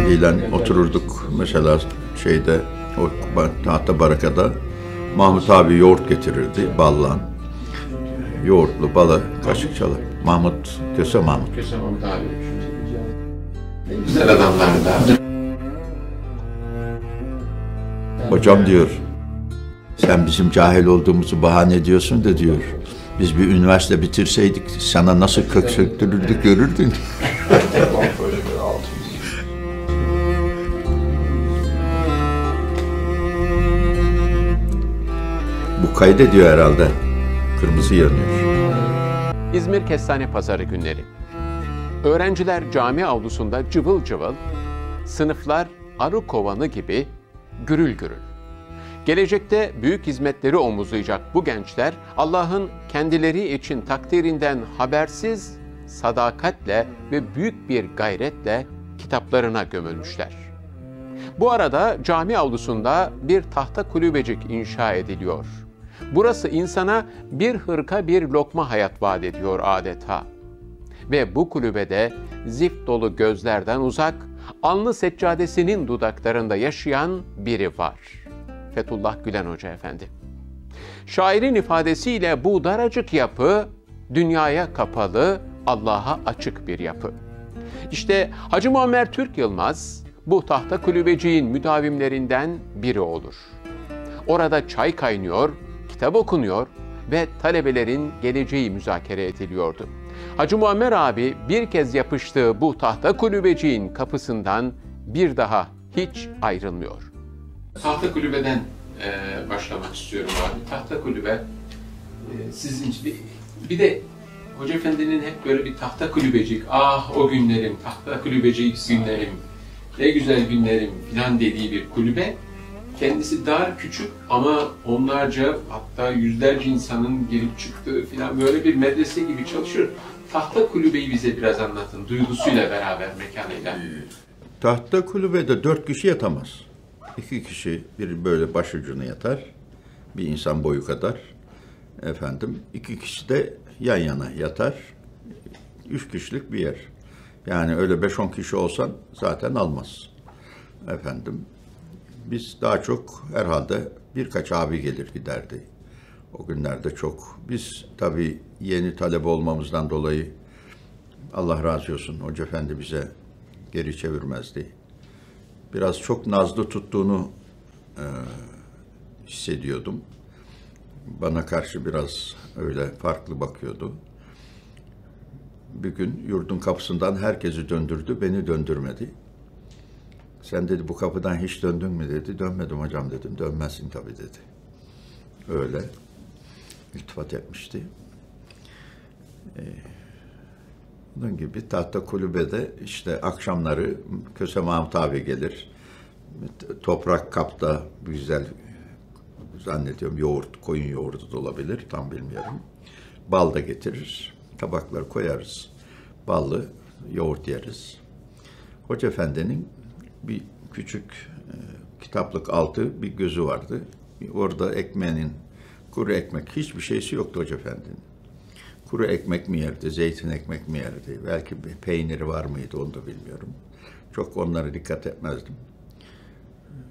Efendiyle otururduk mesela şeyde, o tahta barakada. Mahmut abi yoğurt getirirdi, balla. Yoğurtlu balı kaşık çalar. Mahmut, Köse Mahmut. Köse Mahmut abi. Ne güzel adamlardı. Hocam diyor, sen bizim cahil olduğumuzu bahane ediyorsun da diyor. Biz bir üniversite bitirseydik sana nasıl kök söktürürdük görürdün. Bu kaydediyor herhalde. Kırmızı yanıyor. İzmir Kestane Pazarı günleri. Öğrenciler cami avlusunda cıvıl cıvıl, sınıflar arı kovanı gibi gürül gürül. Gelecekte büyük hizmetleri omuzlayacak bu gençler, Allah'ın kendileri için takdirinden habersiz, sadakatle ve büyük bir gayretle kitaplarına gömülmüşler. Bu arada cami avlusunda bir tahta kulübecik inşa ediliyor. Burası insana bir hırka bir lokma hayat vaat ediyor adeta. Ve bu kulübede zift dolu gözlerden uzak, alnı seccadesinin dudaklarında yaşayan biri var. Fethullah Gülen Hoca Efendi. Şairin ifadesiyle bu daracık yapı, dünyaya kapalı, Allah'a açık bir yapı. İşte Hacı Muammer Türk Yılmaz, bu tahta kulübeciğin müdavimlerinden biri olur. Orada çay kaynıyor, kitap okunuyor ve talebelerin geleceği müzakere ediliyordu. Hacı Muammer abi bir kez yapıştığı bu tahta kulübeciğin kapısından bir daha hiç ayrılmıyor. Tahta kulübeden başlamak istiyorum abi. Tahta kulübe sizin bir de Hoca Efendi'nin hep böyle bir tahta kulübecik, ah o günlerim, tahta kulübecik günlerim, ne güzel günlerim falan dediği bir kulübe. Kendisi dar, küçük ama onlarca hatta yüzlerce insanın girip çıktığı falan böyle bir medrese gibi çalışıyor. Tahta kulübeyi bize biraz anlatın, duygusuyla beraber, mekanıyla. Tahta kulübede 4 kişi yatamaz. 2 kişi bir böyle başucuna yatar, bir insan boyu kadar. 2 kişi de yan yana yatar. 3 kişilik bir yer. Yani öyle 5-10 kişi olsan zaten almaz. Biz daha çok herhalde birkaç abi gelir giderdi. O günlerde çok. Biz tabii yeni talebe olmamızdan dolayı Allah razı olsun Hoca Efendi bize geri çevirmezdi. Biraz çok nazlı tuttuğunu hissediyordum. Bana karşı biraz öyle farklı bakıyordu. Bir gün yurdun kapısından herkesi döndürdü, beni döndürmedi. Sen dedi bu kapıdan hiç döndün mü dedi. Dönmedim hocam dedim. Dönmezsin tabii dedi. Öyle iltifat etmişti. Bunun gibi tahta kulübede işte akşamları Köse Mahmut abi gelir. Toprak kapta güzel zannediyorum yoğurt, koyun yoğurdu da olabilir tam bilmiyorum. Bal da getirir. Tabakları koyarız. Ballı yoğurt yeriz. Hoca Efendi'nin bir küçük kitaplık altı bir gözü vardı. Orada ekmeğinin, kuru ekmek hiçbir şeysi yoktu Hoca Efendi'nin. Kuru ekmek mi yerdi, zeytin ekmek mi yerdi, belki bir peyniri var mıydı onu da bilmiyorum. Çok onlara dikkat etmezdim.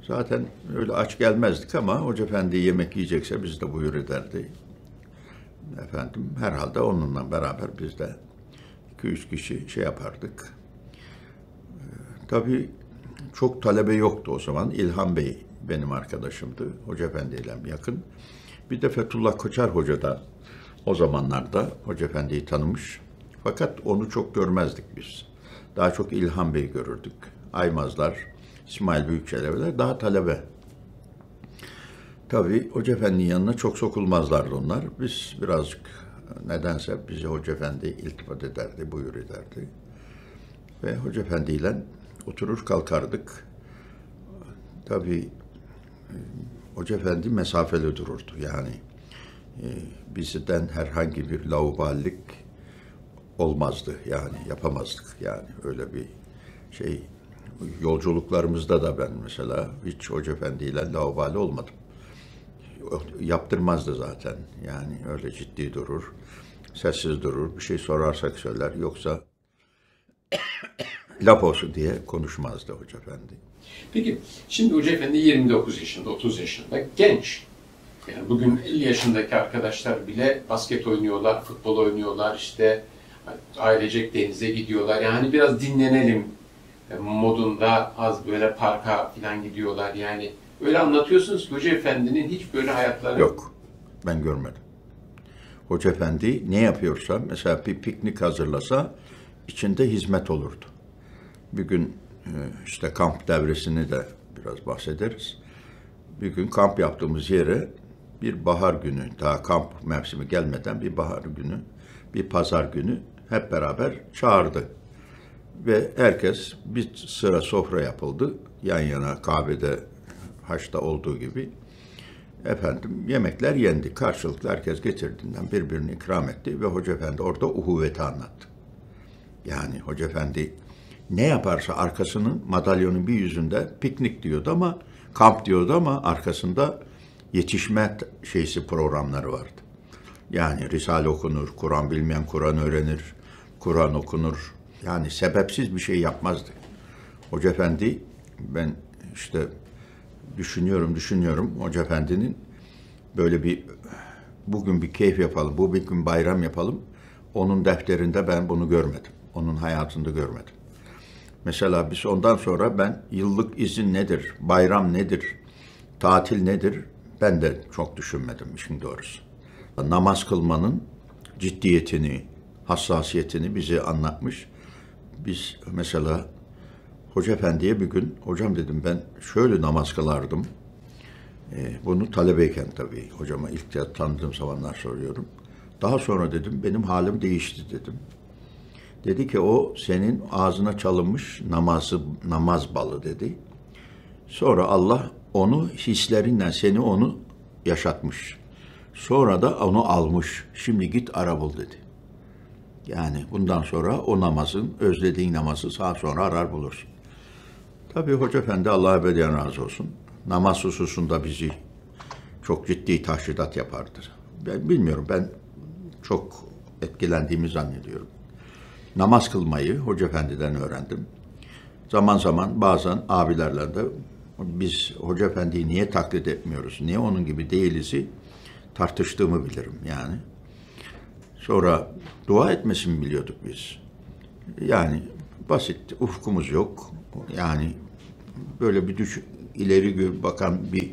Zaten öyle aç gelmezdik ama Hoca Efendi yemek yiyecekse biz de buyur ederdi. Herhalde onunla beraber biz de 2-3 kişi şey yapardık. Tabii çok talebe yoktu o zaman. İlhan Bey benim arkadaşımdı. Hoca Efendi ile yakın. Bir de Fethullah Koçar Hoca da o zamanlarda Hoca Efendi'yi tanımış. Fakat onu çok görmezdik biz. Daha çok İlhan Bey görürdük. Aymazlar, İsmail Büyükçelebiler daha talebe. Tabii Hoca Efendi'nin yanına çok sokulmazlardı onlar. Biz birazcık nedense bize Hoca Efendi iltifat ederdi, buyur ederdi. Ve Hoca Efendi ile oturur kalkardık. Tabii Hoca Efendi mesafeli dururdu. Yani bizden herhangi bir laubalilik olmazdı. Yani yapamazdık. Yani öyle bir şey. Yolculuklarımızda da ben mesela hiç Hoca Efendi ile laubali olmadım. Yaptırmazdı zaten. Yani öyle ciddi durur. Sessiz durur. Bir şey sorarsak söyler. Yoksa laf olsun diye konuşmazdı Hoca Efendi. Peki şimdi Hoca Efendi 29 yaşında, 30 yaşında, genç. Yani bugün 50 yaşındaki arkadaşlar bile basket oynuyorlar, futbol oynuyorlar, işte ailecek denize gidiyorlar. Yani biraz dinlenelim modunda az böyle parka falan gidiyorlar. Yani öyle anlatıyorsunuz ki Hoca Efendi'nin hiç böyle hayatları Yok, ben görmedim. Hoca Efendi ne yapıyorsa, mesela bir piknik hazırlasa içinde hizmet olurdu. Bir gün işte kamp devresini de biraz bahsederiz. Bir gün kamp yaptığımız yere bir bahar günü, daha kamp mevsimi gelmeden bir bahar günü, bir pazar günü hep beraber çağırdı. Ve herkes bir sıra sofra yapıldı. Yan yana kahvede, haçta olduğu gibi. Efendim yemekler yendi. Karşılıklı herkes getirdiğinden birbirini ikram etti ve Hoca Efendi orada uhuvveti anlattı. Yani Hoca Efendi ne yaparsa arkasının madalyonun bir yüzünde piknik diyordu ama kamp diyordu ama arkasında yetişme programları vardı. Yani Risale okunur, Kur'an bilmeyen Kur'an öğrenir, Kur'an okunur. Yani sebepsiz bir şey yapmazdı. Hoca Efendi, ben işte düşünüyorum Hoca Efendi'nin böyle bugün bir keyif yapalım, bugün bayram yapalım. Onun defterinde ben bunu görmedim. Onun hayatında görmedim. Mesela biz ondan sonra ben yıllık izin nedir, bayram nedir, tatil nedir ben de çok düşünmedim işin doğrusu. Namaz kılmanın ciddiyetini, hassasiyetini bize anlatmış. Biz mesela Hoca Efendi'ye bir gün, hocam dedim ben şöyle namaz kılardım. Bunu talebeyken tabii hocama ilk tanıdığım zamanlar soruyorum. Daha sonra dedim benim halim değişti dedim. Dedi ki o senin ağzına çalınmış namaz balı dedi. Sonra Allah onu hislerinden seni onu yaşatmış. Sonra da onu almış. Şimdi git ara bul dedi. Yani bundan sonra o namazın, özlediğin namazı saat sonra arar bulursun. Tabii Hoca Efendi Allah ebediyen razı olsun. Namaz hususunda bizi çok ciddi tahridat yapardı. Ben bilmiyorum, ben çok etkilendiğimi zannediyorum. Namaz kılmayı Hoca Efendi'den öğrendim. Zaman zaman bazen abilerle de biz Hoca Efendi'yi niye taklit etmiyoruz, niye onun gibi değiliz'i tartıştığımı bilirim yani. Sonra dua etmesini biliyorduk biz. Yani basit, ufkumuz yok. Yani böyle bir ileri bakan bir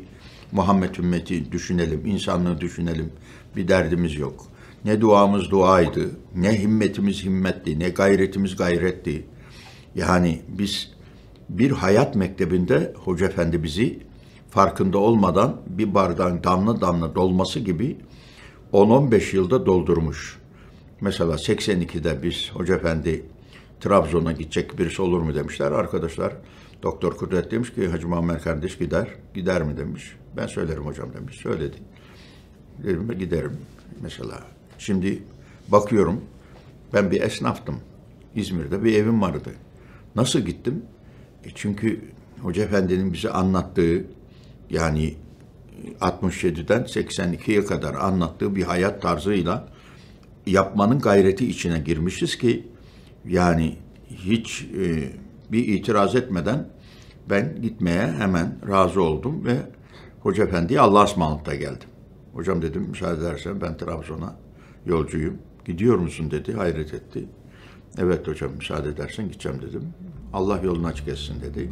Muhammed ümmeti düşünelim, insanlığı düşünelim. Bir derdimiz yok. Ne duamız duaydı, ne himmetimiz himmetti, ne gayretimiz gayretti. Yani biz bir hayat mektebinde Hoca Efendi bizi farkında olmadan bir bardağın damla damla dolması gibi 10-15 yılda doldurmuş. Mesela 82'de biz Hoca Efendi Trabzon'a gidecek birisi olur mu demişler. Arkadaşlar Doktor Kudret demiş ki Hacı Muammer kardeş gider. Gider mi demiş. Ben söylerim hocam demiş. Söyledi. Dedim ben giderim mesela. Şimdi bakıyorum ben bir esnaftım. İzmir'de bir evim vardı. Nasıl gittim? Çünkü Hoca Efendi'nin bize anlattığı yani 67'den 82'ye kadar anlattığı bir hayat tarzıyla yapmanın gayreti içine girmişiz ki yani hiç bir itiraz etmeden ben gitmeye hemen razı oldum ve Hoca Efendi'ye Allah'a ısmarladıkta geldim. Hocam dedim müsaade edersen ben Trabzon'a yolcuyum. Gidiyor musun dedi, hayret etti. Evet hocam müsaade edersen gideceğim dedim. Allah yolunu açık etsin dedi.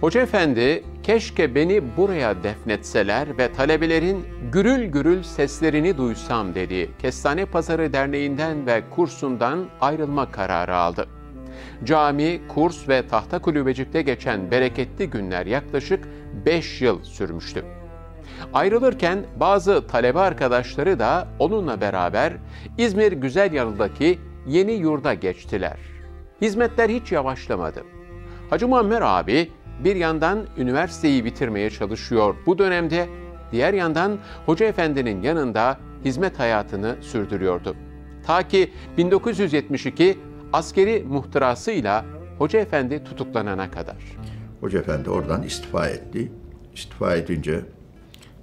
Hoca Efendi, keşke beni buraya defnetseler ve talebelerin gürül gürül seslerini duysam dedi. Kestane Pazarı Derneği'nden ve kursundan ayrılma kararı aldı. Cami, kurs ve tahta kulübecikte geçen bereketli günler yaklaşık 5 yıl sürmüştü. Ayrılırken bazı talebe arkadaşları da onunla beraber İzmir Güzelyalı'daki yeni yurda geçtiler. Hizmetler hiç yavaşlamadı. Hacı Muammer abi bir yandan üniversiteyi bitirmeye çalışıyor bu dönemde, diğer yandan Hoca Efendi'nin yanında hizmet hayatını sürdürüyordu. Ta ki 1972 askeri muhtırasıyla Hoca Efendi tutuklanana kadar. Hoca Efendi oradan istifa etti. İstifa edince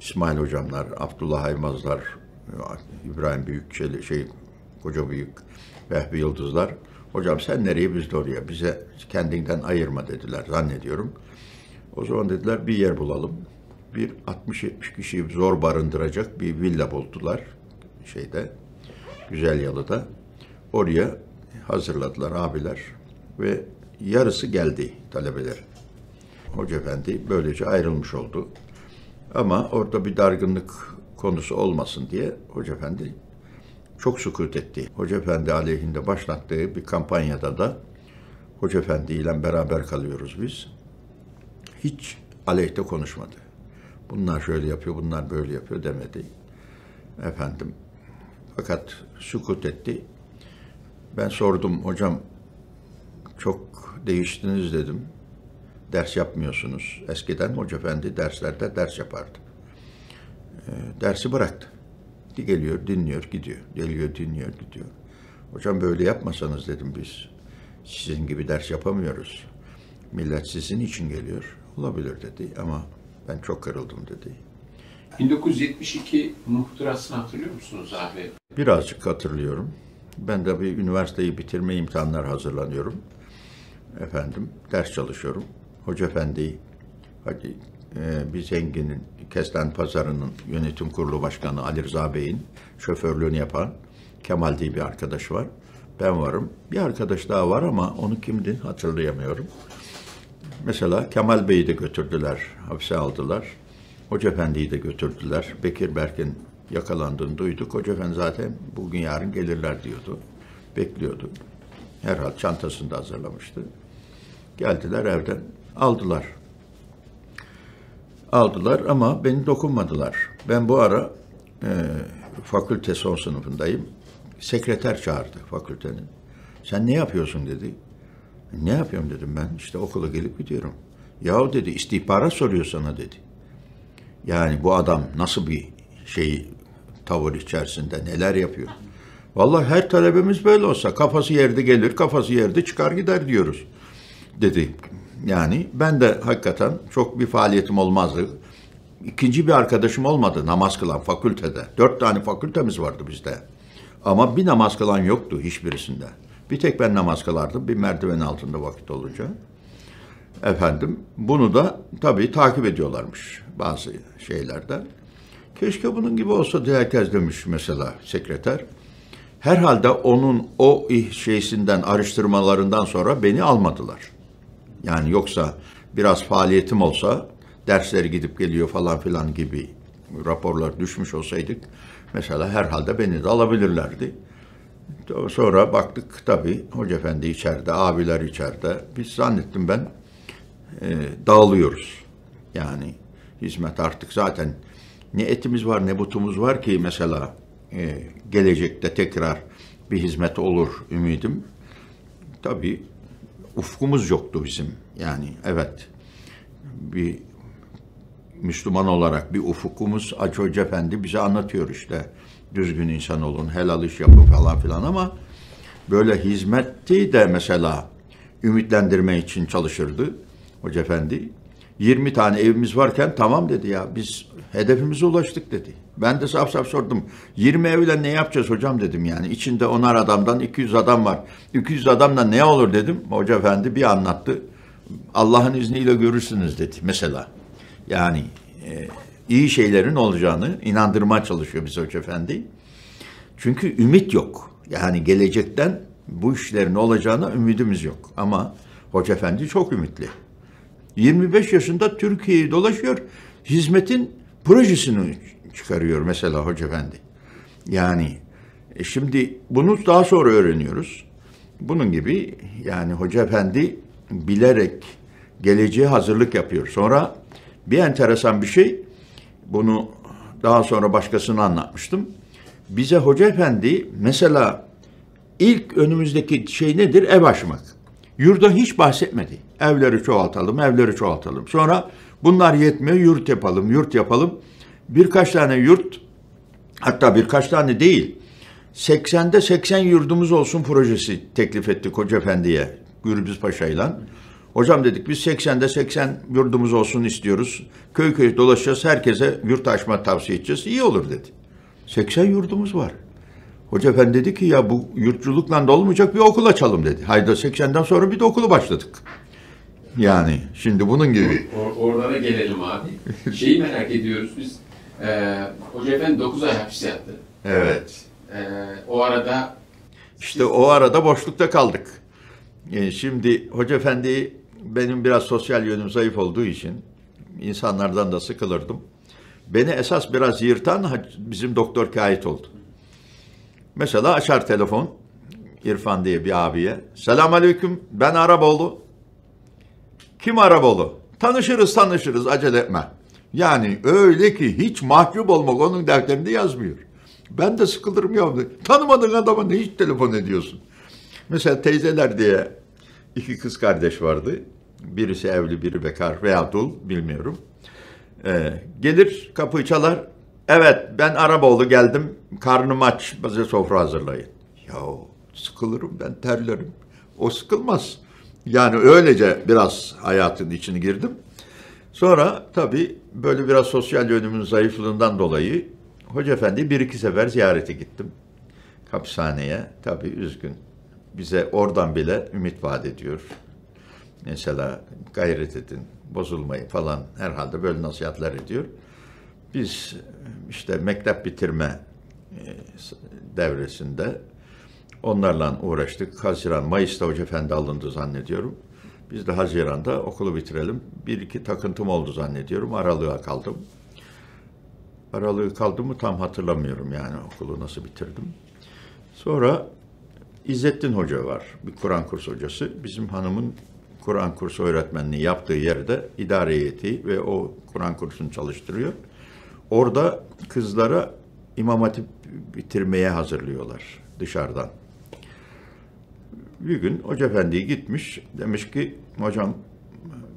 İsmail hocamlar, Abdullah Aymazlar, İbrahim Büyük, Koca Büyük, Vehbi Yıldızlar Hocam sen nereye biz de oraya. Bize kendinden ayırma dediler zannediyorum. O zaman dediler bir yer bulalım. Bir 60-70 kişiyi zor barındıracak bir villa buldular. Güzelyalı'da. Oraya hazırladılar abiler ve yarısı geldi talebeler. Hoca Efendi böylece ayrılmış oldu. Ama orada bir dargınlık konusu olmasın diye Hoca Efendi çok sükût etti. Hoca Efendi aleyhinde başlattığı bir kampanyada da Hoca Efendi ile beraber kalıyoruz biz. Hiç aleyhte konuşmadı. Bunlar şöyle yapıyor, bunlar böyle yapıyor demedi. Efendim, fakat sükût etti. Ben sordum, hocam çok değiştiniz dedim. Ders yapmıyorsunuz. Eskiden Hoca Efendi derslerde ders yapardı. Dersi bıraktı. Geliyor, dinliyor, gidiyor. Geliyor, dinliyor, gidiyor. Hocam böyle yapmasanız dedim biz. Sizin gibi ders yapamıyoruz. Millet sizin için geliyor. Olabilir dedi ama ben çok kırıldım dedi. 1972 muhtırasını hatırlıyor musunuz abi? Birazcık hatırlıyorum. Ben de bir üniversiteyi bitirme imtihanlar hazırlanıyorum. Efendim, ders çalışıyorum. Hoca Efendi, bir zenginin, Kestane Pazarı'nın yönetim kurulu başkanı Ali Rıza Bey'in şoförlüğünü yapan Kemal diye bir arkadaş var. Ben varım. Bir arkadaş daha var ama onu kimdi hatırlayamıyorum. Mesela Kemal Bey'i de götürdüler, hapse aldılar. Hoca Efendi'yi de götürdüler. Bekir Berk'in yakalandığını duyduk. Hoca Efendi zaten bugün yarın gelirler diyordu. Bekliyordu. Herhal çantasını da hazırlamıştı. Geldiler evden, aldılar. Aldılar ama beni dokunmadılar. Ben bu ara fakülte son sınıfındayım. Sekreter çağırdı fakültenin. Sen ne yapıyorsun dedi. Ne yapıyorum dedim ben. İşte okula gelip gidiyorum. Yahu dedi istihbarat soruyor sana dedi. Yani bu adam nasıl bir tavır içerisinde neler yapıyor. Vallahi her talebemiz böyle olsa kafası yerde gelir, kafası yerde çıkar gider diyoruz dedi. Yani ben de hakikaten çok bir faaliyetim olmazdı. İkinci bir arkadaşım olmadı namaz kılan fakültede. 4 tane fakültemiz vardı bizde. Ama bir namaz kılan yoktu hiçbirisinde. Bir tek ben namaz kılardım bir merdiven altında vakit olunca. Efendim bunu da tabii takip ediyorlarmış bazı şeylerden. Keşke bunun gibi olsa diye herkes demiş mesela sekreter. Herhalde onun o araştırmalarından sonra beni almadılar. Yani yoksa biraz faaliyetim olsa, dersleri gidip geliyor falan filan gibi raporlar düşmüş olsaydık, mesela herhalde beni de alabilirlerdi. Sonra baktık tabii Hoca Efendi içeride, abiler içeride. Biz zannettim ben dağılıyoruz. Yani hizmet artık zaten ne etimiz var ne butumuz var ki mesela gelecekte tekrar bir hizmet olur ümidim. Tabii ufkumuz yoktu bizim. Yani evet bir Müslüman olarak bir ufukumuz Hacı Hoca Efendi bize anlatıyor işte. Düzgün insan olun, helal iş yapın falan filan ama böyle hizmeti de mesela ümitlendirme için çalışırdı Hoca Efendi. 20 tane evimiz varken tamam dedi ya biz hedefimize ulaştık dedi. Ben de saf saf sordum. 20 evle ne yapacağız hocam dedim yani. İçinde 10'ar adamdan 200 adam var. 200 adamla ne olur dedim. Hoca Efendi bir anlattı. Allah'ın izniyle görürsünüz dedi mesela. Yani iyi şeylerin olacağını inandırmaya çalışıyor bize Hoca Efendi. Çünkü ümit yok. Yani gelecekten bu işlerin olacağına ümidimiz yok. Ama Hoca Efendi çok ümitli. 25 yaşında Türkiye'yi dolaşıyor. Hizmetin projesini çıkarıyor mesela Hoca Efendi. Yani şimdi bunu daha sonra öğreniyoruz. Bunun gibi yani Hoca Efendi bilerek geleceğe hazırlık yapıyor. Sonra bir enteresan bir şey, bunu daha sonra başkasına anlatmıştım. Bize Hoca Efendi mesela ilk önümüzdeki şey nedir? Ev açmak. Yurda hiç bahsetmedi. Evleri çoğaltalım, evleri çoğaltalım. Sonra bunlar yetmiyor, yurt yapalım, yurt yapalım. Birkaç tane yurt, hatta birkaç tane değil, 80'de 80 yurdumuz olsun projesi teklif ettik Hoca Efendi'ye, Gürbüz Paşa'yla. Hocam dedik biz 80'de 80 yurdumuz olsun istiyoruz. Köy köy dolaşacağız, herkese yurt açma tavsiye edeceğiz. İyi olur dedi. 80 yurdumuz var. Hoca efendi dedi ki ya bu yurtçulukla da olmayacak, bir okul açalım dedi. Hayda 80'den sonra bir de okulu başladık. Yani şimdi bunun gibi. Oralara gelelim abi. Şeyi merak ediyoruz biz. Hoca efendi 9 ay hapis yattı. Evet. O arada İşte o arada boşlukta kaldık. Şimdi Hoca efendi, benim biraz sosyal yönüm zayıf olduğu için insanlardan da sıkılırdım. Beni esas biraz yırtan bizim doktor Kayıt oldu. Mesela açar telefon, İrfan diye bir abiye. Selamünaleyküm, ben Araboğlu. Kim Araboğlu? Tanışırız, acele etme. Yani öyle ki hiç mahcup olmak onun defterinde yazmıyor. Ben de sıkılırım ya. Tanımadığın adama ne hiç telefon ediyorsun? Mesela teyzeler diye 2 kız kardeş vardı. Birisi evli, biri bekar veya dul, bilmiyorum. Gelir, kapıyı çalar. Evet, ben Araboğlu geldim. Karnım aç, bize sofra hazırlayın. Ya sıkılırım, ben terlerim. O sıkılmaz. Yani öylece biraz hayatın içine girdim. Sonra tabii böyle biraz sosyal yönümün zayıflığından dolayı Hoca Efendi 1-2 sefer ziyarete gittim. Hapishaneye. Tabii üzgün. Bize oradan bile ümit vaat ediyor. Mesela gayret edin, bozulmayın falan, herhalde böyle nasihatler ediyor. Biz işte mektep bitirme devresinde onlarla uğraştık. Haziran, Mayıs'ta Hoca Efendi alındı zannediyorum. Biz de Haziran'da okulu bitirelim. 1-2 takıntım oldu zannediyorum. Aralığa kaldım. Aralığı kaldım mı tam hatırlamıyorum yani okulu nasıl bitirdim. Sonra İzzettin Hoca var, bir Kur'an kursu hocası. Bizim hanımın Kur'an kursu öğretmenliği yaptığı yerde idare heyeti ve o Kur'an kursunu çalıştırıyor. Orada kızlara İmam Hatip bitirmeye hazırlıyorlar dışarıdan. Bir gün Hoca Efendi'ye gitmiş, demiş ki hocam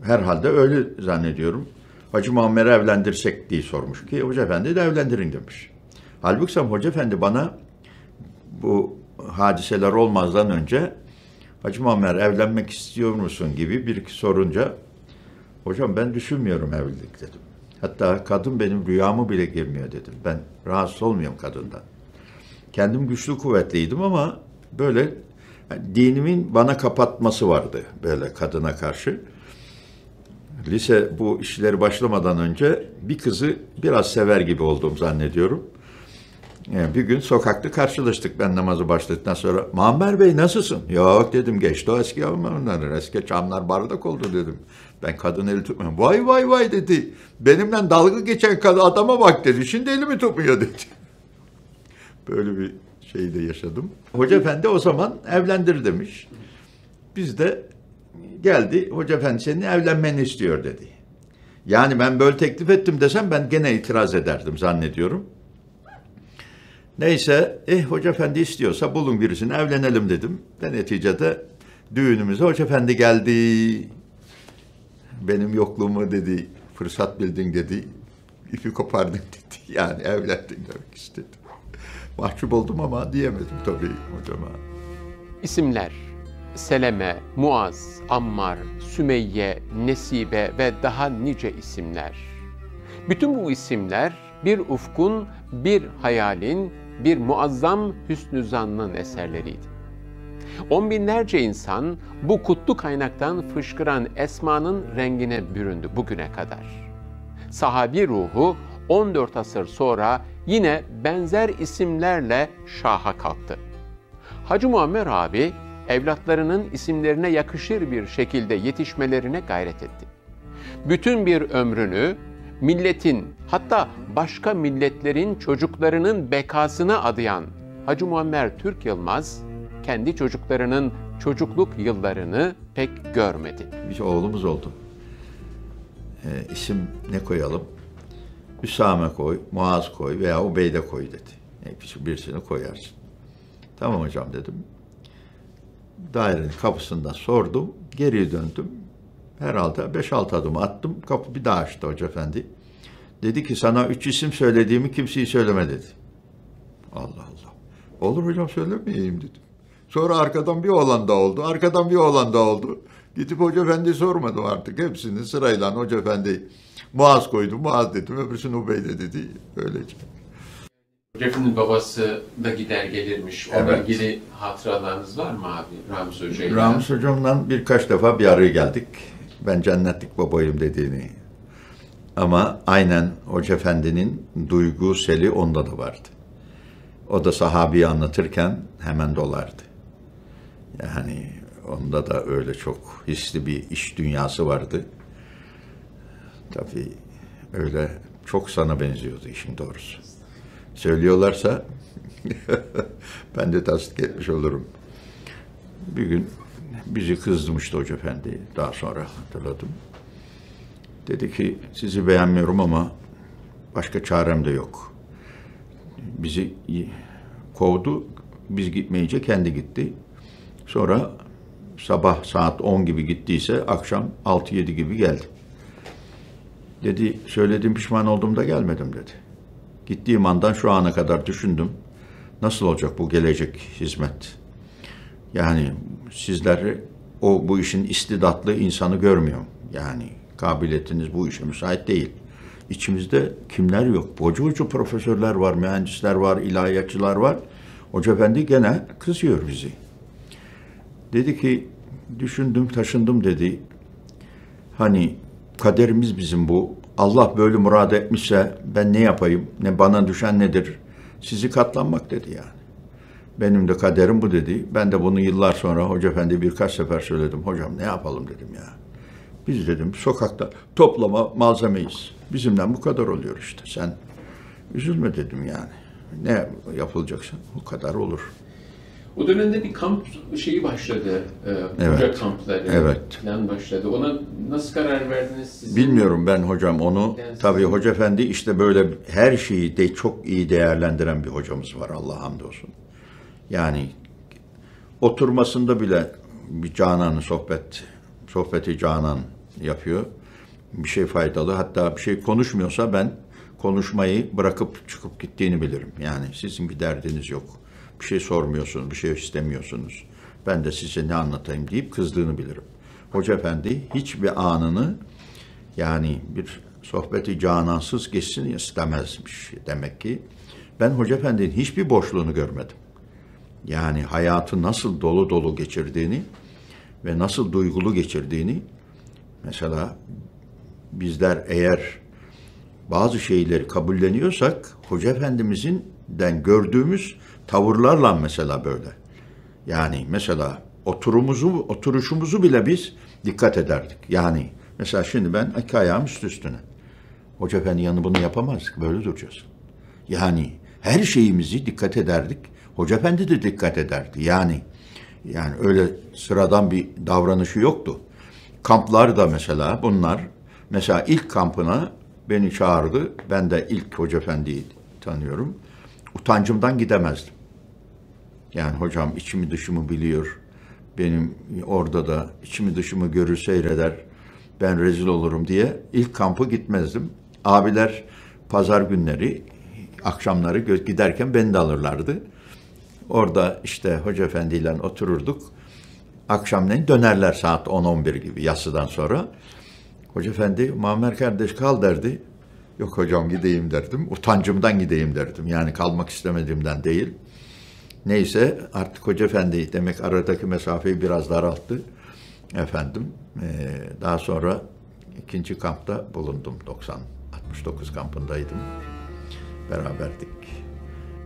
herhalde öyle zannediyorum. Hacı Muammer'i evlendirsek diye sormuş ki Hoca Efendi de evlendirin demiş. Halbuki Hoca Efendi bana bu hadiseler olmazdan önce Hacı Muammer evlenmek istiyor musun gibi bir iki sorunca hocam ben düşünmüyorum evlilik dedim. Hatta kadın benim rüyamı bile girmiyor dedim. Ben rahatsız olmuyorum kadından. Kendim güçlü kuvvetliydim ama böyle dinimin bana kapatması vardı böyle kadına karşı. Lise bu işleri başlamadan önce bir kızı biraz sever gibi oldum zannediyorum. Yani bir gün sokakta karşılaştık ben namazı başladıktan sonra. Muammer Bey nasılsın? Yok dedim, geçti o eski onlar. Eski çamlar bardak oldu dedim. Ben kadın eli tutmuyorum. Vay vay vay dedi. Benimle dalga geçen kadın adama bak dedi. Şimdi elimi tutmuyor dedi. Böyle bir şey de yaşadım. Hoca Efendi o zaman evlendir demiş. Biz de geldi, Hoca Efendi senin evlenmeni istiyor dedi. Yani ben böyle teklif ettim desem ben gene itiraz ederdim zannediyorum. Neyse, Hoca Efendi istiyorsa bulun birisini evlenelim dedim. Ve neticede düğünümüze Hoca Efendi geldi. Benim yokluğumu dedi, fırsat bildin dedi, ipi kopardın dedi. Yani evlendin demek istedim. Mahcup oldum ama diyemedim tabii hocama. İsimler: Seleme, Muaz, Ammar, Sümeyye, Nesibe ve daha nice isimler. Bütün bu isimler bir ufkun, bir hayalin, bir muazzam hüsnü zannın eserleriydi. On binlerce insan bu kutlu kaynaktan fışkıran esmanın rengine büründü bugüne kadar. Sahabi ruhu 14 asır sonra yine benzer isimlerle şaha kalktı. Hacı Muammer abi evlatlarının isimlerine yakışır bir şekilde yetişmelerine gayret etti. Bütün bir ömrünü milletin, hatta başka milletlerin çocuklarının bekasına adayan Hacı Muammer Türk Yılmaz, kendi çocuklarının çocukluk yıllarını pek görmedi. Bir oğlumuz oldu. İsim ne koyalım? Üsame koy, Muaz koy veya Ubeyde koy dedi. Birisini koyarsın. Tamam hocam dedim. Dairenin kapısında sordum, geriye döndüm. Herhalde 5-6 adım attım, kapı bir daha açtı Hoca Efendi. Dedi ki sana 3 isim söylediğimi kimseye söyleme dedi. Allah Allah. Olur hocam söylemeyeyim dedim. Sonra arkadan bir oğlan da oldu, arkadan bir oğlan da oldu. Gidip Hoca Efendi'ye sormadım artık. Hepsini sırayla Hoca Efendi Muaz koydu, Muaz dedim, öbürsünü Ubeyde dedi. Öylece. Ref'in babası da gider gelirmiş. Onunla Evet. ilgili hatıralarınız var mı abi Ramiz Hoca'yla? Ramiz hocamla birkaç defa bir araya geldik. Ben cennetlik babayım dediğini. Ama aynen Hoca Efendi'nin duygu seli onda da vardı. O da sahabeyi anlatırken hemen dolardı. Yani onda da öyle çok hisli bir iş dünyası vardı. Tabii öyle çok sana benziyordu işin doğrusu. Söylüyorlarsa ben de tasdik etmiş olurum. Bir gün bizi kızdırmıştı Hoca Efendi. Daha sonra hatırladım. Dedi ki sizi beğenmiyorum ama başka çarem de yok. Bizi kovdu. Biz gitmeyince kendi gitti. Sonra sabah saat 10 gibi gittiyse akşam 6-7 gibi geldi. Dedi söyledim pişman oldum da gelmedim dedi. Gittiğim andan şu ana kadar düşündüm. Nasıl olacak bu gelecek hizmet? Yani sizler bu işin istidatlı insanı görmüyorum. Yani kabiliyetiniz bu işe müsait değil. İçimizde kimler yok? Bocu profesörler var, mühendisler var, ilahiyatçılar var. Hoca Efendi gene kızıyor bizi. Dedi ki düşündüm taşındım dedi. Hani kaderimiz bizim bu. Allah böyle murad etmişse ben ne yapayım? Ne bana düşen nedir? Sizi katlanmak dedi yani. Benim de kaderim bu dedi. Ben de bunu yıllar sonra Hoca Efendi birkaç sefer söyledim. Hocam ne yapalım dedim ya. Biz dedim sokakta toplama malzemeyiz. Bizimden bu kadar oluyor işte. Sen üzülme dedim yani. Ne yapılacaksa o kadar olur. O dönemde bir kamp şeyi başladı. Evet. Hoca kampları Evet. falan başladı. Ona nasıl karar verdiniz siz? Bilmiyorum ben hocam onu. Yani Tabii Hoca Efendi işte böyle her şeyi de çok iyi değerlendiren bir hocamız var Allah hamdolsun. Yani oturmasında bile bir Canan'ın sohbeti Canan yapıyor. Bir şey faydalı. Hatta bir şey konuşmuyorsa ben konuşmayı bırakıp çıkıp gittiğini bilirim. Yani sizin bir derdiniz yok. Bir şey sormuyorsunuz, bir şey istemiyorsunuz. Ben de size ne anlatayım deyip kızdığını bilirim. Hoca Efendi hiçbir anını yani bir sohbeti canansız geçsin istemezmiş demek ki. Ben Hoca Efendi'nin hiçbir boşluğunu görmedim. Yani hayatı nasıl dolu dolu geçirdiğini ve nasıl duygulu geçirdiğini mesela bizler eğer bazı şeyleri kabulleniyorsak Hoca Efendimiz'den gördüğümüz tavırlarla mesela böyle. Yani mesela oturuşumuzu bile biz dikkat ederdik. Yani mesela şimdi ben iki ayağım üst üstüne. Hoca Efendi yanı bunu yapamazdık. Böyle duracağız. Yani her şeyimizi dikkat ederdik. Hoca Efendi de dikkat ederdi. Yani öyle sıradan bir davranışı yoktu. Kamplar da mesela bunlar. Mesela ilk kampına beni çağırdı. Ben de ilk Hoca Efendi'yi tanıyorum. Utancımdan gidemezdim. Yani hocam içimi dışımı biliyor. Benim orada da içimi dışımı görür seyreder. Ben rezil olurum diye ilk kampı gitmezdim. Abiler pazar günleri akşamları giderken beni de alırlardı. Orada işte Hoca Efendi ile otururduk. Akşamleyin dönerler saat 10-11 gibi yatsıdan sonra. Hoca Efendi, Muammer kardeş kal derdi. Yok hocam gideyim derdim. Utancımdan gideyim derdim. Yani kalmak istemediğimden değil. Neyse artık Hoca Efendi demek aradaki mesafeyi biraz daralttı. Efendim daha sonra ikinci kampta bulundum. 69 kampındaydım. Beraberdik.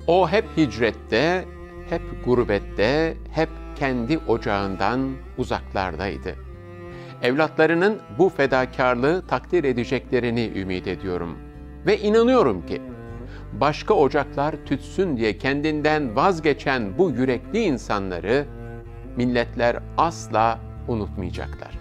O hep hicrette, hep gurbette, hep kendi ocağından uzaklardaydı. Evlatlarının bu fedakarlığı takdir edeceklerini ümit ediyorum. Ve inanıyorum ki başka ocaklar tütsün diye kendinden vazgeçen bu yürekli insanları milletler asla unutmayacaklar.